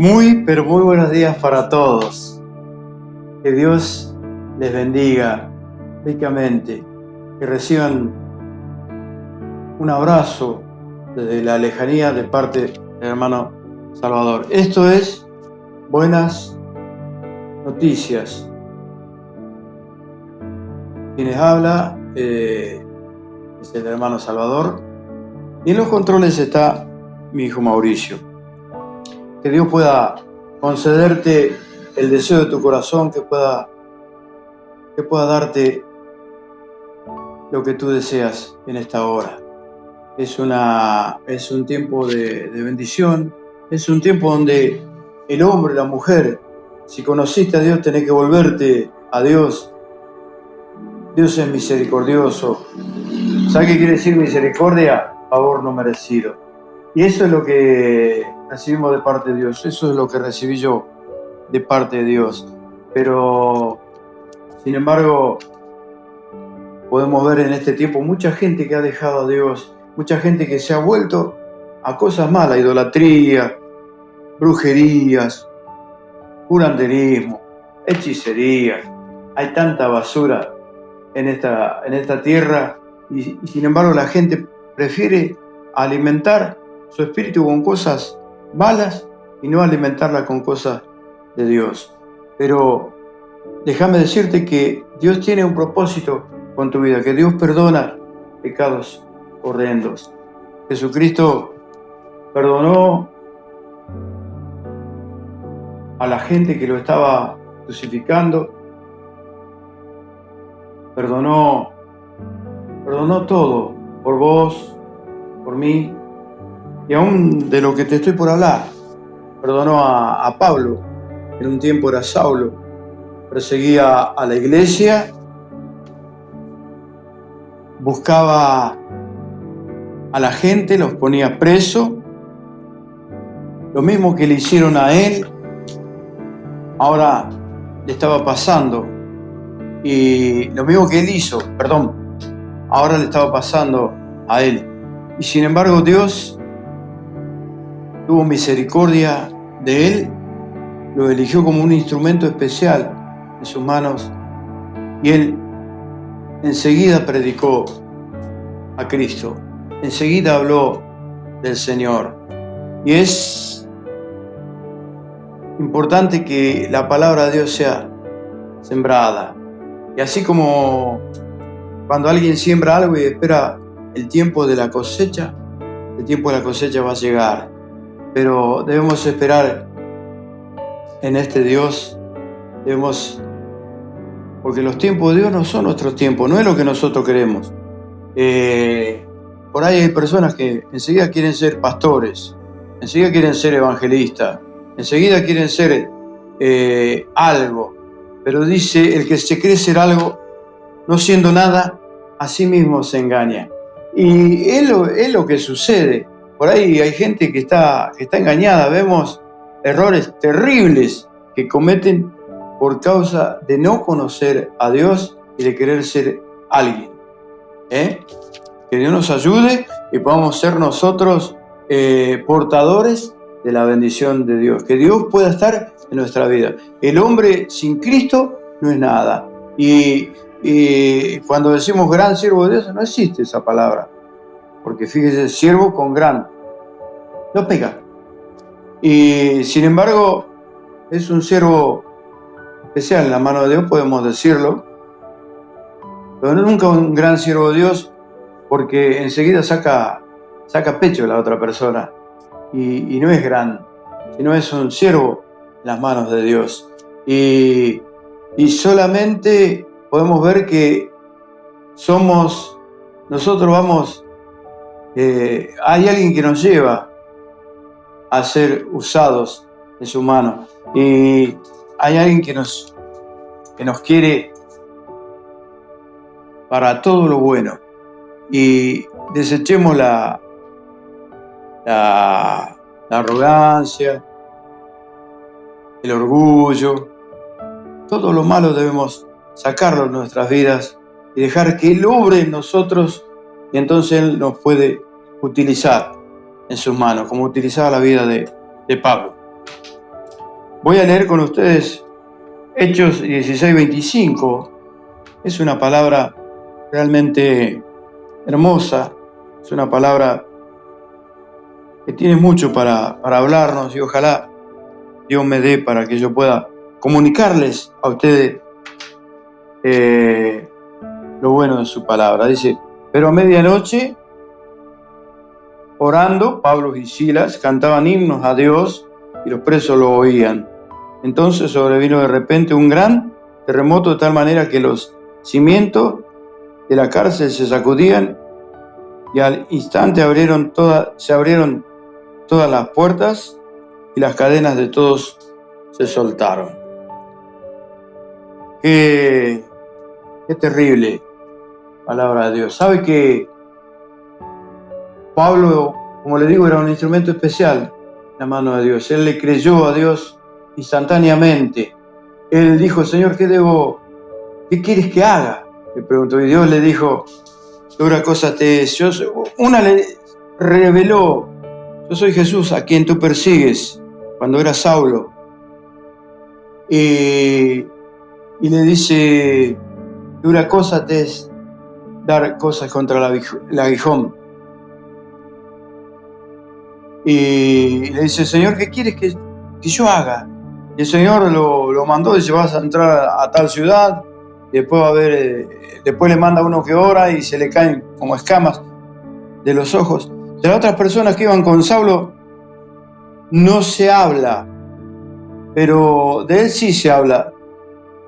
Pero muy buenos días para todos. Que Dios les bendiga ricamente. Que reciban un abrazo desde la lejanía de parte del hermano Salvador. Esto es Buenas Noticias. Quienes habla es el hermano Salvador. Y en los controles está mi hijo Mauricio. Que Dios pueda concederte el deseo de tu corazón, que pueda darte lo que tú deseas en esta hora. Es un tiempo de bendición, es un tiempo donde el hombre, la mujer, si conociste a Dios, tenés que volverte a Dios. Dios es misericordioso. ¿Sabes qué quiere decir misericordia? Favor no merecido. Y eso es lo que recibimos de parte de Dios. Eso es lo que recibí yo de parte de Dios. Pero, sin embargo, podemos ver en este tiempo mucha gente que ha dejado a Dios, mucha gente que se ha vuelto a cosas malas, idolatría, brujerías, curanderismo, hechicería. Hay tanta basura en esta tierra y sin embargo la gente prefiere alimentar su espíritu con cosas malas y no alimentarla con cosas de Dios. Pero déjame decirte que Dios tiene un propósito con tu vida, que Dios perdona pecados horrendos. Jesucristo perdonó a la gente que lo estaba crucificando, perdonó todo por vos, por mí, y aún de lo que te estoy por hablar. Perdonó a Pablo, en un tiempo era Saulo, perseguía a la iglesia, buscaba a la gente, los ponía preso. Lo mismo que le hicieron a él, ahora le estaba pasando. Y lo mismo que él hizo, ahora le estaba pasando a él. Y sin embargo Dios tuvo misericordia de él, lo eligió como un instrumento especial en sus manos y él enseguida predicó a Cristo, enseguida habló del Señor. Y es importante que la palabra de Dios sea sembrada. Y así como cuando alguien siembra algo y espera el tiempo de la cosecha, el tiempo de la cosecha va a llegar. Pero debemos esperar en este Dios, porque los tiempos de Dios no son nuestros tiempos, no es lo que nosotros queremos. Por ahí hay personas que enseguida quieren ser pastores, enseguida quieren ser evangelistas, enseguida quieren ser algo, pero dice, el que se cree ser algo, no siendo nada, a sí mismo se engaña. Y es lo que sucede. Por ahí hay gente que está engañada. Vemos errores terribles que cometen por causa de no conocer a Dios y de querer ser alguien. Que Dios nos ayude y podamos ser nosotros portadores de la bendición de Dios. Que Dios pueda estar en nuestra vida. El hombre sin Cristo no es nada. Y cuando decimos gran siervo de Dios, no existe esa palabra. Porque fíjese, siervo con gran, no pega. Y sin embargo, es un siervo especial en la mano de Dios, podemos decirlo. Pero nunca un gran siervo de Dios, porque enseguida saca pecho de la otra persona. Y no es gran, sino es un siervo en las manos de Dios. Y solamente podemos ver que nosotros vamos, hay alguien que nos lleva a ser usados en su mano. Y hay alguien que nos quiere para todo lo bueno. Y desechemos la arrogancia, el orgullo. Todo lo malo debemos sacarlo de nuestras vidas y dejar que Él obre en nosotros, y entonces Él nos puede utilizar en sus manos, como utilizaba la vida de Pablo. Voy a leer con ustedes Hechos 16:25. Es una palabra realmente hermosa, es una palabra que tiene mucho para hablarnos, y ojalá Dios me dé para que yo pueda comunicarles a ustedes lo bueno de su palabra. Dice: pero a medianoche, orando, Pablo y Silas cantaban himnos a Dios y los presos lo oían. Entonces sobrevino de repente un gran terremoto, de tal manera que los cimientos de la cárcel se sacudían, y al instante se abrieron todas las puertas y las cadenas de todos se soltaron. Qué terrible palabra de Dios. ¿Sabe que Pablo, como le digo, era un instrumento especial en la mano de Dios? Él le creyó a Dios instantáneamente. Él dijo: Señor, ¿qué quieres que haga? Le preguntó, y Dios le dijo: una cosa una le reveló: yo soy Jesús a quien tú persigues, cuando era Saulo. Y le dice: dura cosa te es dar cosas contra el aguijón. Y le dice: Señor, ¿qué quieres que yo haga? Y el Señor lo mandó, dice: vas a entrar a tal ciudad, y después le manda uno que ora y se le caen como escamas de los ojos. De las otras personas que iban con Saulo no se habla, pero de él sí se habla.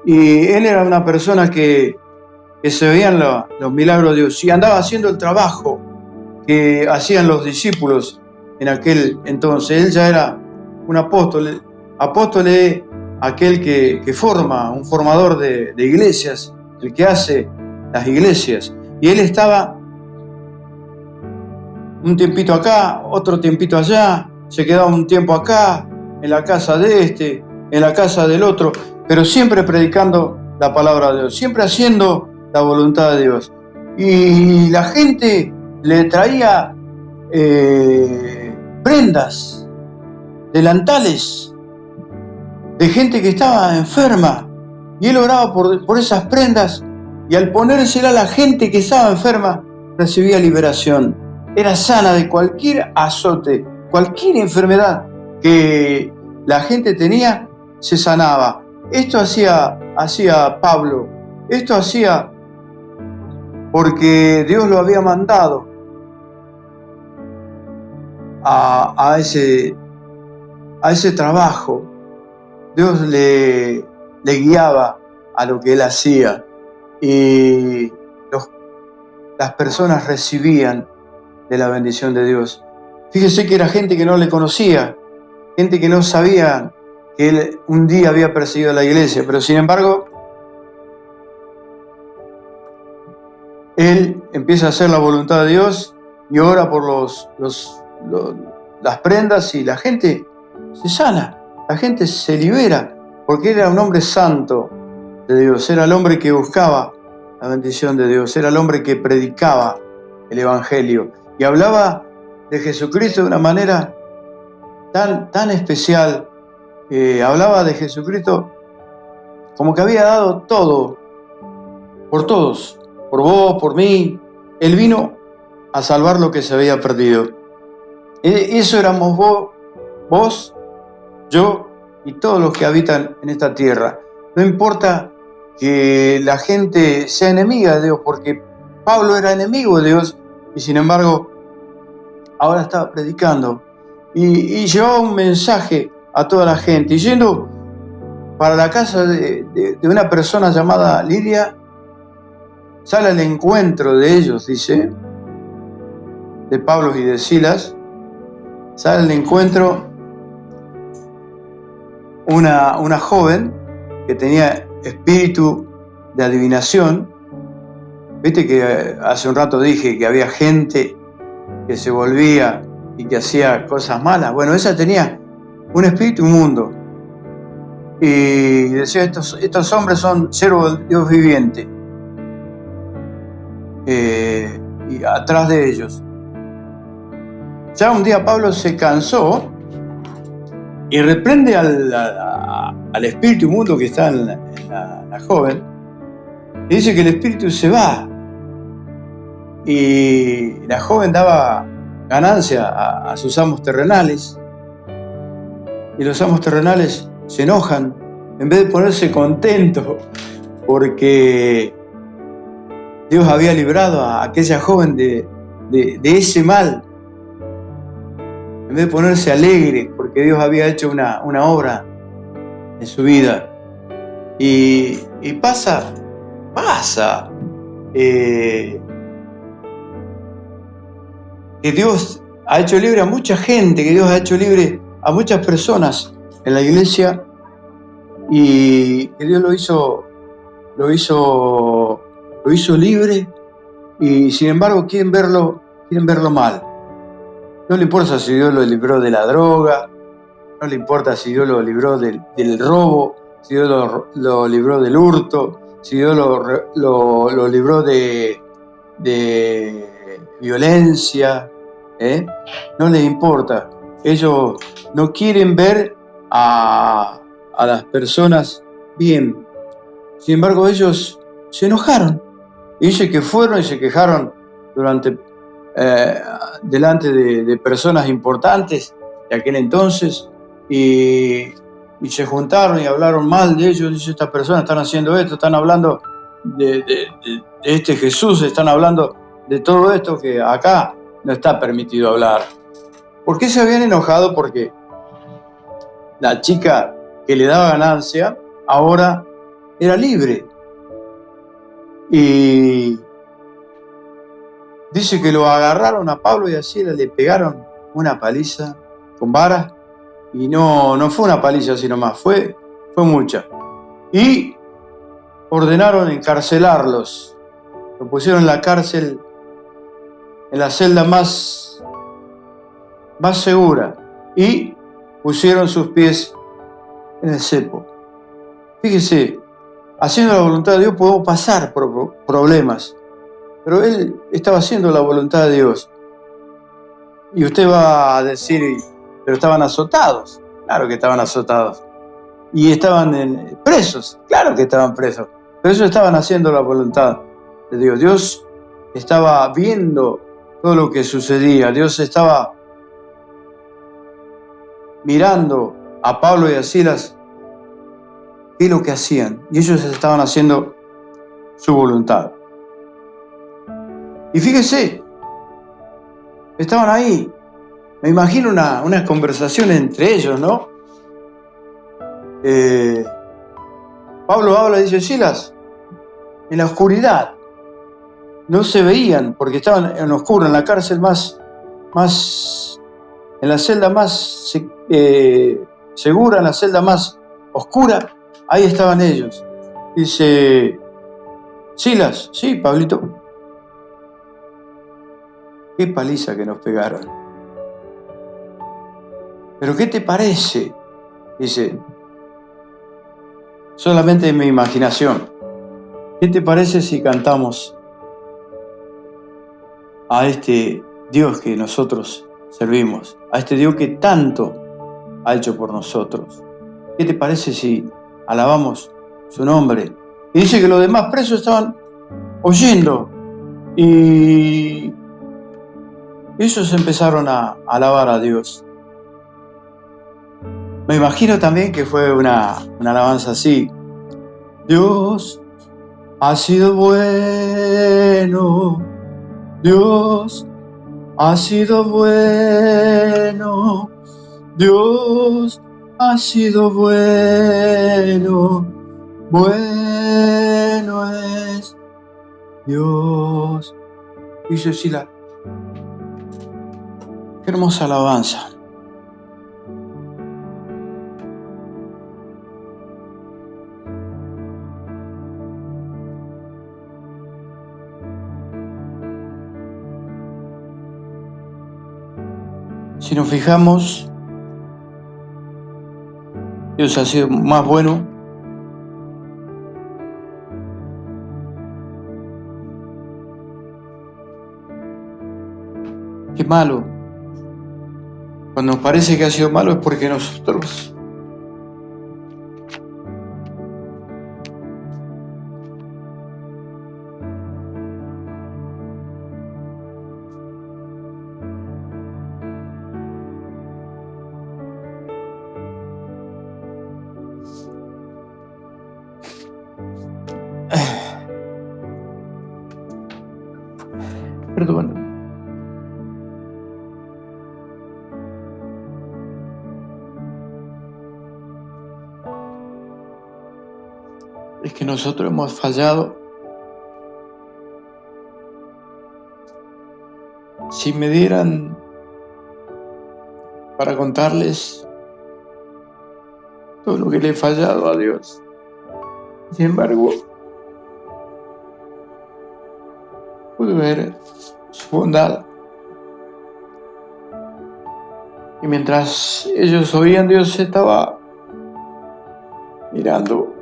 Y él era una persona que se veían los milagros de Dios, y andaba haciendo el trabajo que hacían los discípulos en aquel entonces. Él ya era un apóstol. Apóstol es aquel que forma, un formador de iglesias, el que hace las iglesias. Y él estaba un tiempito acá, otro tiempito allá, se quedaba un tiempo acá, en la casa de este, en la casa del otro, pero siempre predicando la palabra de Dios, siempre haciendo la voluntad de Dios. Y la gente le traía prendas, delantales de gente que estaba enferma, y él oraba por esas prendas, y al ponérsela a la gente que estaba enferma recibía liberación, era sana de cualquier azote, cualquier enfermedad que la gente tenía, se sanaba. Esto hacía Pablo, esto hacía porque Dios lo había mandado a ese trabajo. Dios le guiaba a lo que él hacía, y las personas recibían de la bendición de Dios. Fíjese que era gente que no le conocía, gente que no sabía que él un día había perseguido a la iglesia, pero sin embargo él empieza a hacer la voluntad de Dios y ora por las prendas, y la gente se sana, la gente se libera, porque era un hombre santo de Dios, era el hombre que buscaba la bendición de Dios, era el hombre que predicaba el evangelio y hablaba de Jesucristo de una manera tan especial. Hablaba de Jesucristo como que había dado todo por todos, por vos, por mí. Él vino a salvar lo que se había perdido. Eso éramos vos, yo y todos los que habitan en esta tierra. No importa que la gente sea enemiga de Dios, porque Pablo era enemigo de Dios, y sin embargo ahora estaba predicando y llevaba un mensaje a toda la gente. Y yendo para la casa de una persona llamada Lidia, sale al encuentro de ellos, dice, de Pablo y de Silas, sale al encuentro una joven que tenía espíritu de adivinación. Viste que hace un rato dije que había gente que se volvía y que hacía cosas malas. Bueno, ella tenía un espíritu inmundo, y decía: estos hombres son siervos del Dios viviente, y atrás de ellos. Ya un día Pablo se cansó y reprende al espíritu inmundo que está en la joven, y dice que el espíritu se va, y la joven daba ganancia a sus amos terrenales, y los amos terrenales se enojan, en vez de ponerse contentos porque Dios había librado a aquella joven de ese mal, en vez de ponerse alegre porque Dios había hecho una obra en su vida. Y pasa que Dios ha hecho libre a mucha gente, que Dios ha hecho libre a muchas personas en la iglesia, y que Dios lo hizo libre, y sin embargo quieren verlo mal. No le importa si Dios lo libró de la droga, no le importa si Dios lo libró del robo, si Dios lo libró del hurto, si Dios lo libró de violencia, no les importa. Ellos no quieren ver a las personas bien. Sin embargo, ellos se enojaron. Y dice que fueron y se quejaron delante de personas importantes de aquel entonces, y se juntaron y hablaron mal de ellos. Dice, estas personas están haciendo esto, están hablando de este Jesús, están hablando de todo esto que acá no está permitido hablar. ¿Por qué se habían enojado? Porque la chica que le daba ganancia ahora era libre. Y dice que lo agarraron a Pablo y a Silas, le pegaron una paliza con varas, y no fue una paliza sino más, fue mucha. Y ordenaron encarcelarlos. Lo pusieron en la cárcel, en la celda más segura, y pusieron sus pies en el cepo. Fíjese, haciendo la voluntad de Dios podemos pasar por problemas, pero él estaba haciendo la voluntad de Dios. Y usted va a decir, pero estaban azotados. Claro que estaban azotados. Y estaban presos. Claro que estaban presos. Pero ellos estaban haciendo la voluntad de Dios. Dios estaba viendo todo lo que sucedía. Dios estaba mirando a Pablo y a Silas qué es lo que hacían. Y ellos estaban haciendo su voluntad. Y fíjese, estaban ahí. Me imagino una conversación entre ellos, ¿no? Pablo habla y dice, Silas, en la oscuridad no se veían porque estaban en oscuro, en la cárcel en la celda más segura, en la celda más oscura, ahí estaban ellos. Dice, Silas, sí, Pablito, qué paliza que nos pegaron. Pero ¿qué te parece? Dice, solamente en mi imaginación, ¿qué te parece si cantamos a este Dios que nosotros servimos, a este Dios que tanto ha hecho por nosotros? ¿Qué te parece si alabamos su nombre? Y dice que los demás presos estaban oyendo, y ellos empezaron a alabar a Dios. Me imagino también que fue una alabanza así. Dios ha sido bueno, Dios ha sido bueno, Dios ha sido bueno, bueno es Dios. Dice Sila, qué hermosa alabanza. Si nos fijamos, Dios ha sido más bueno que malo. Cuando nos parece que ha sido malo es porque nosotros perdón. Es que nosotros hemos fallado. Si me dieran para contarles todo lo que le he fallado a Dios, sin embargo, pude ver su bondad. Y mientras ellos oían, Dios estaba mirando.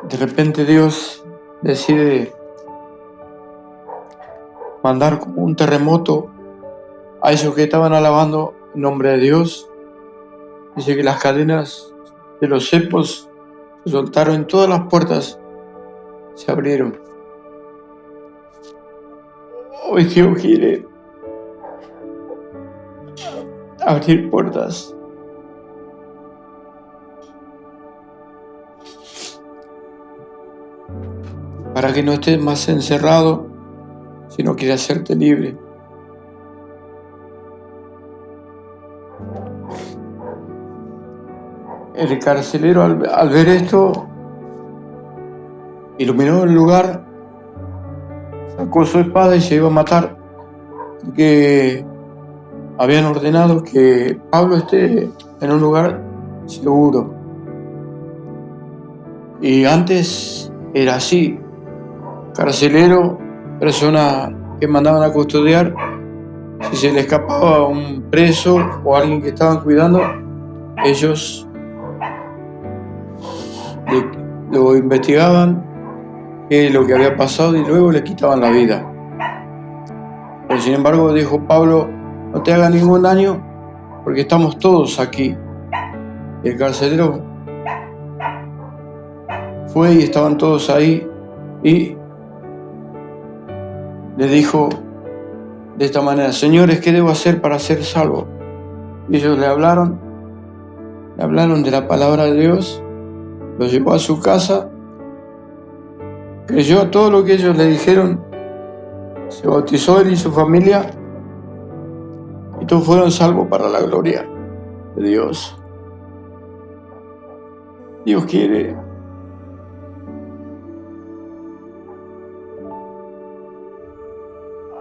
De repente Dios decide mandar como un terremoto a esos que estaban alabando en nombre de Dios. Dice que las cadenas de los cepos se soltaron y todas las puertas se abrieron. Hoy Dios quiere abrir puertas. Para que no estés más encerrado, sino quiere hacerte libre. El carcelero al ver esto, iluminó el lugar, sacó su espada y se iba a matar, porque habían ordenado que Pablo esté en un lugar seguro. Y antes era así, carcelero, persona que mandaban a custodiar, si se le escapaba un preso o alguien que estaban cuidando, ellos lo investigaban, qué es lo que había pasado, y luego le quitaban la vida. Pero sin embargo dijo Pablo: no te haga ningún daño, porque estamos todos aquí. Y el carcelero fue y estaban todos ahí, y le dijo de esta manera: señores, ¿qué debo hacer para ser salvo? Y ellos le hablaron de la palabra de Dios, lo llevó a su casa, creyó todo lo que ellos le dijeron, se bautizó él y su familia, y todos fueron salvos para la gloria de Dios. Dios quiere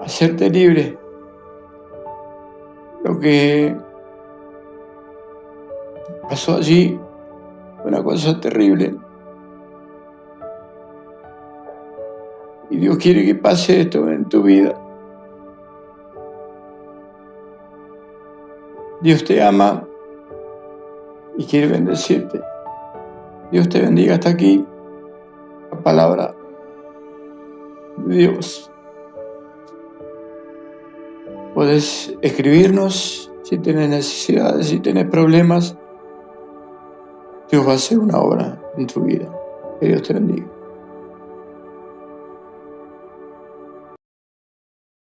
hacerte libre. Lo que pasó allí fue una cosa terrible. Y Dios quiere que pase esto en tu vida. Dios te ama y quiere bendecirte. Dios te bendiga. Hasta aquí la palabra de Dios. Puedes escribirnos si tienes necesidades, si tienes problemas. Dios va a hacer una obra en tu vida. Que Dios te bendiga.